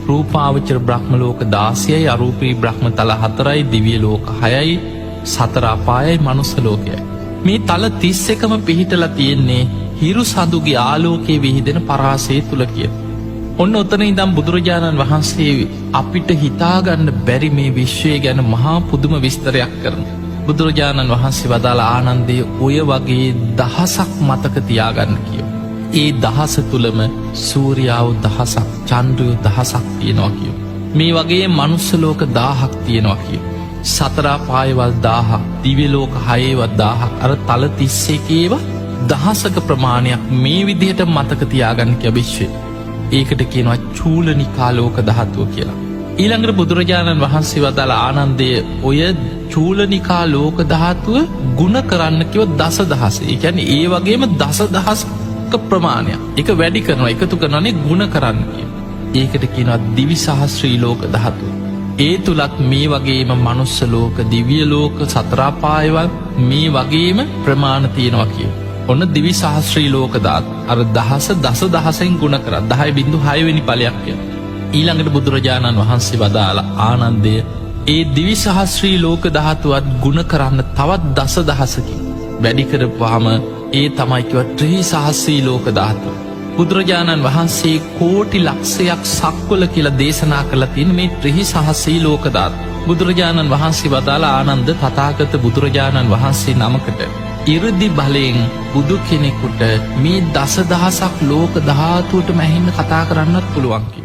රූපාවචර බ්‍රහ්ම ලෝක 16යි අරූපී බ්‍රහ්ම තල 4යි දිව්‍ය ලෝක 6යි සතර අපායයි මනුස්ස ලෝකයයි. මේ තල 31ම පිහිටලා තියෙන්නේ හිරු සඳුගේ ආලෝකයේ විහිදෙන පරාසය තුල කියලා. ඔන්න ඔතන ඉඳන් බුදුරජාණන් වහන්සේ අපිට හිතාගන්න බැරි මේ විශ්වය ගැන මහා පුදුම විස්තරයක් කරනවා. බුදුරජාණන් වහන්සේ වදාළ ආනන්දේ ඔය වගේ දහසක් මතක තියාගන්න කියෝ. ඒ දහස තුළම සූර්යාව දහසක් චන්ද්‍රයෝ දහසක් තියෙනවා කියෝ. මේ වගේ මනුස්ස ලෝක 1000ක් තියෙනවා කියෝ. සතරා පායවල් 1000ක් දිව්‍යලෝක 6වත් 1000ක් අර තල 31 ඒවා දහසක ප්‍රමාණයක් මේ විදිහට මතක තියාගන්න කිය විශ්වය. ඒකට කියනවා චූලනිකා ලෝක ධාතුව කියලා. ඊළඟට බුදුරජාණන් වහන්සේ වදාළ ආනන්දය ඔය චූලනිකා ලෝක ධාතුව ගුණ කරන්න කිව දස දහස. ඒ කියන්නේ ඒ වගේම දස දහස්ක ප්‍රමාණයක් එක වැඩි කරනවා එකතු කරනනේ ගුණ කරන්න කිය. ඒකට කියනවා දිවි සහස්ත්‍රී ලෝක ධාතුව. ඒ තුළත් මේ වගේම මනුස්ස ලෝක දිව්‍ය ලෝක සතරාපායවල් මේ වගේම ප්‍රමාණ තියෙනවා කිය. ඔන්න දිවි සහස්ත්‍රී ලෝක ධාතු අර දහස දස දහසෙන් ගුණ කර 10.6 වෙනි ඵලයක් කිය. ඊළඟට බුදුරජාණන් වහන්සේ වදාළ ආනන්දය ඒ දිවි සහස්ත්‍රී ලෝක ධාතුවත් ගුණ කරන්න තවත් දස දහසකින් වැඩිකරපුවාම ඒ තමයිකිව ත්‍රී සහස්‍රී ලෝක ධාතුව. බුදුරජාණන් වහන්සේ කෝටි ලක්ෂයක් සක්වල කියලා දේශනා කළ තියෙන මේ ත්‍රී සහස්‍රී ලෝක ධාතුව. බුදුරජාණන් වහන්සේ වදාළ ආනන්ද තථාගත බුදුරජාණන් වහන්සේ නමකට ඉරදි බලයෙන් බුදු කෙනෙකුට මේ දස දහසක් ලෝක ධාතුවට මැහින්න කතා කරන්නත් පුළුවන් කිය.